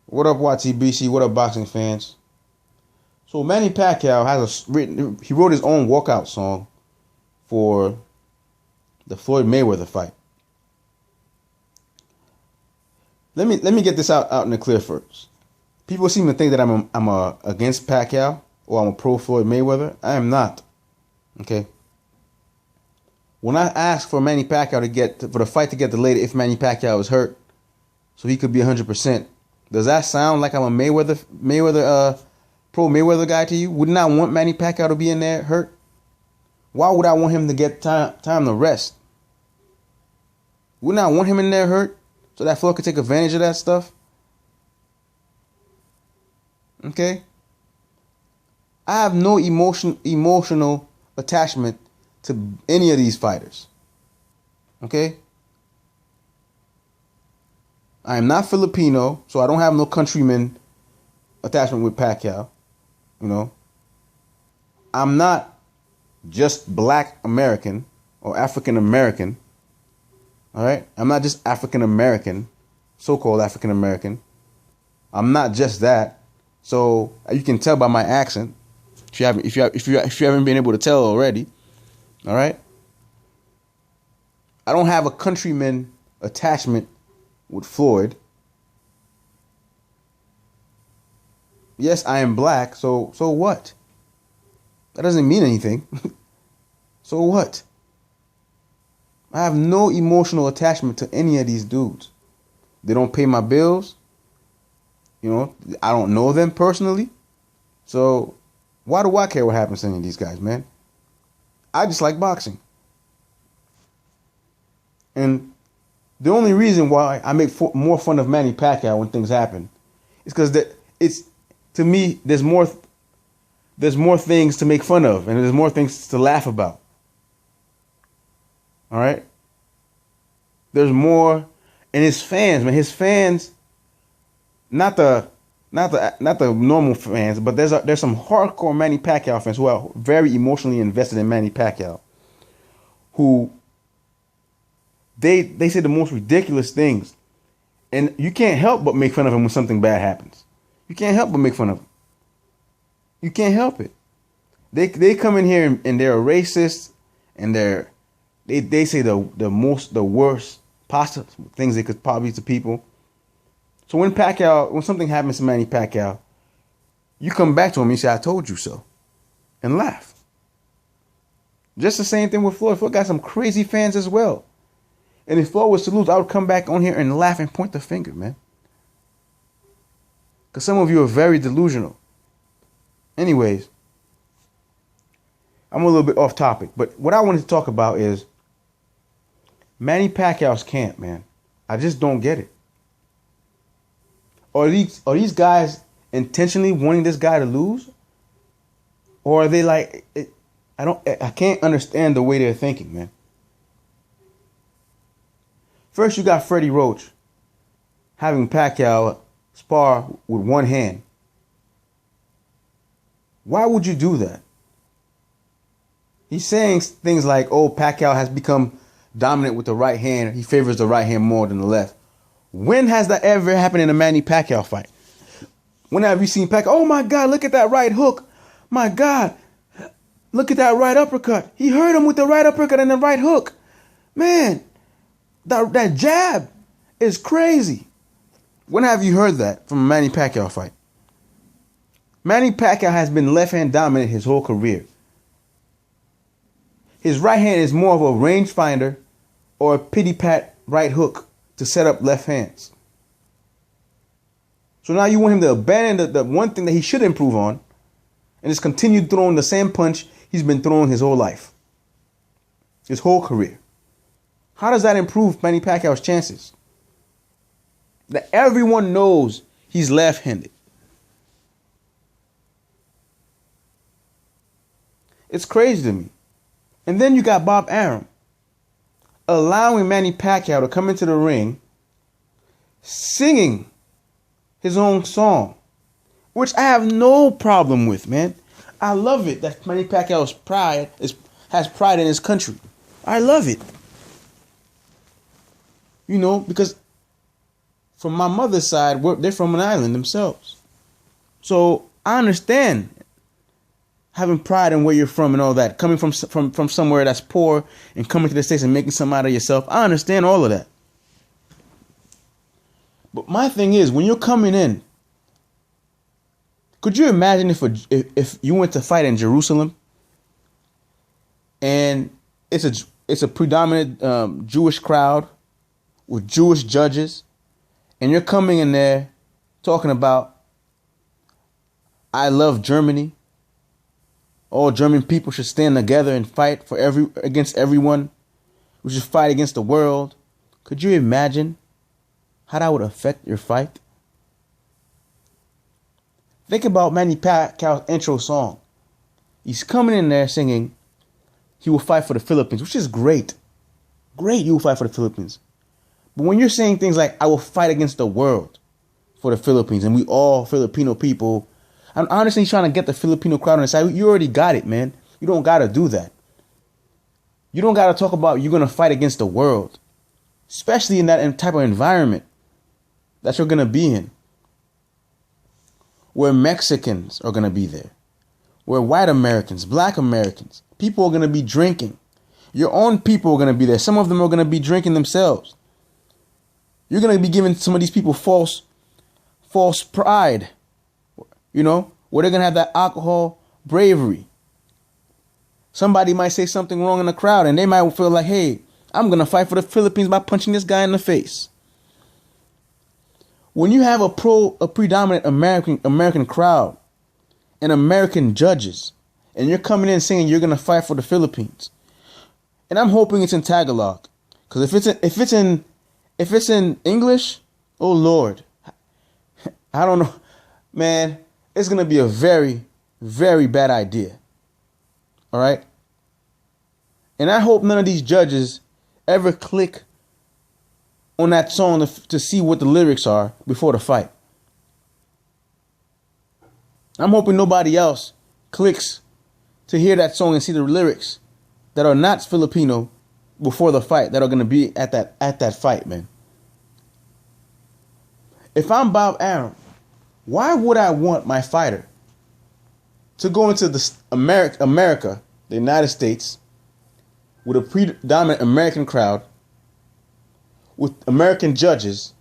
What up, YTBC? What up, boxing fans? So Manny Pacquiao he wrote his own walkout song for the Floyd Mayweather fight. Let me get this out in the clear first. People seem to think that I'm against Pacquiao or I'm a pro Floyd Mayweather. I am not. Okay. When I asked for Manny Pacquiao for the fight to get delayed if Manny Pacquiao is hurt, so he could be 100%. Does that sound like I'm a pro Mayweather guy to you? Wouldn't I want Manny Pacquiao to be in there hurt? Why would I want him to get time to rest? Wouldn't I want him in there hurt so that Floyd could take advantage of that stuff? Okay. I have no emotional attachment to any of these fighters. Okay. I am not Filipino, so I don't have no countryman attachment with Pacquiao. You know, I'm not just Black American or African American. All right, I'm not just African American, so-called African American. I'm not just that. So you can tell by my accent, if you haven't been able to tell already. All right, I don't have a countryman attachment with Floyd. Yes, I am black, so what? That doesn't mean anything. So what? I have no emotional attachment to any of these dudes. They don't pay my bills. You know, I don't know them personally. So why do I care what happens to any of these guys, man? I just like boxing. And the only reason why I make more fun of Manny Pacquiao when things happen is because to me, there's more things to make fun of, and there's more things to laugh about. All right? There's more, and his fans, man, not the normal fans, but there's some hardcore Manny Pacquiao fans who are very emotionally invested in Manny Pacquiao, who they say the most ridiculous things, and you can't help but make fun of him when something bad happens. You can't help but make fun of him. You can't help it. They come in here and they're racist, and they say the worst possible things they could probably to people. So when something happens to Manny Pacquiao, you come back to him and you say, "I told you so," and laugh. Just the same thing with Floyd. Floyd got some crazy fans as well. And if Floyd was to lose, I would come back on here and laugh and point the finger, man. Because some of you are very delusional. Anyways, I'm a little bit off topic. But what I wanted to talk about is Manny Pacquiao's camp, man. I just don't get it. Are these guys intentionally wanting this guy to lose? Or are they like, I can't understand the way they're thinking, man. First, you got Freddie Roach having Pacquiao spar with one hand. Why would you do that? He's saying things like, "Oh, Pacquiao has become dominant with the right hand. He favors the right hand more than the left." When has that ever happened in a Manny Pacquiao fight? When have you seen Pacquiao? "Oh my God, look at that right hook. My God, look at that right uppercut. He hurt him with the right uppercut and the right hook. Man, that jab is crazy." When have you heard that from a Manny Pacquiao fight? Manny Pacquiao has been left-hand dominant his whole career. His right hand is more of a rangefinder or a pity-pat right hook to set up left hands. So now you want him to abandon the one thing that he should improve on and just continue throwing the same punch he's been throwing his whole life, his whole career. How does that improve Manny Pacquiao's chances? That everyone knows he's left-handed. It's crazy to me. And then you got Bob Arum allowing Manny Pacquiao to come into the ring singing his own song, which I have no problem with, man. I love it that Manny Pacquiao's has pride in his country. I love it. You know, because from my mother's side, they're from an island themselves. So I understand having pride in where you're from and all that, coming from somewhere that's poor and coming to the States and making something out of yourself. I understand all of that. But my thing is, when you're coming in, could you imagine if you went to fight in Jerusalem and it's a predominant Jewish crowd with Jewish judges, and you're coming in there talking about, I love Germany. All German people should stand together and fight against everyone. We should fight against the world. Could you imagine how that would affect your fight? Think about Manny Pacquiao's intro song. He's coming in there singing, he will fight for the Philippines, which is great. Great, you will fight for the Philippines. But when you're saying things like, I will fight against the world for the Philippines, and we all Filipino people, I'm honestly trying to get the Filipino crowd on the side. You already got it, man. You don't got to do that. You don't got to talk about you're going to fight against the world, especially in that type of environment that you're going to be in, where Mexicans are going to be there, where white Americans, black Americans, people are going to be drinking. Your own people are going to be there. Some of them are going to be drinking themselves. You're going to be giving some of these people false pride, you know, where they're going to have that alcohol bravery. Somebody might say something wrong in the crowd and they might feel like, hey, I'm going to fight for the Philippines by punching this guy in the face. When you have a predominant American crowd and American judges, and you're coming in saying you're going to fight for the Philippines, and I'm hoping it's in Tagalog, because if it's in English, oh Lord, I don't know, man, it's going to be a very, very bad idea. All right. And I hope none of these judges ever click on that song to see what the lyrics are before the fight. I'm hoping nobody else clicks to hear that song and see the lyrics that are not Filipino before the fight, that are going to be at that fight, man. If I'm Bob Arum, why would I want my fighter to go into the America, the United States, with a predominant American crowd, with American judges,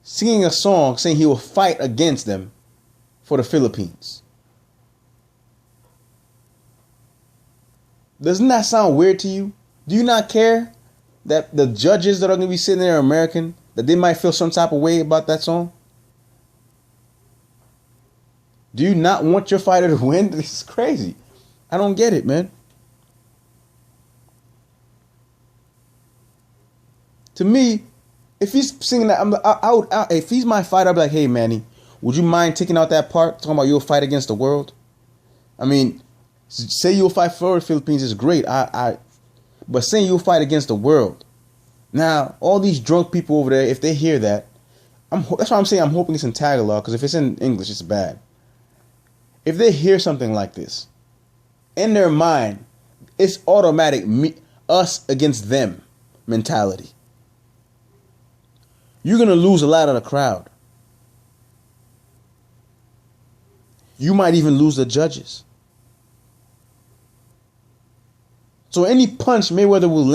singing a song saying he will fight against them for the Philippines? Doesn't that sound weird to you? Do you not care that the judges that are going to be sitting there are American, that they might feel some type of way about that song? Do you not want your fighter to win? This is crazy. I don't get it, man. To me, if he's singing that, if he's my fighter, I'd be like, hey, Manny, would you mind taking out that part talking about you'll fight against the world? I mean, say you'll fight for the Philippines is great. But saying you'll fight against the world. Now, all these drunk people over there, if they hear that, that's why I'm saying I'm hoping it's in Tagalog, because if it's in English, it's bad. If they hear something like this, in their mind, it's automatic us against them mentality. You're going to lose a lot of the crowd. You might even lose the judges. So any punch Mayweather will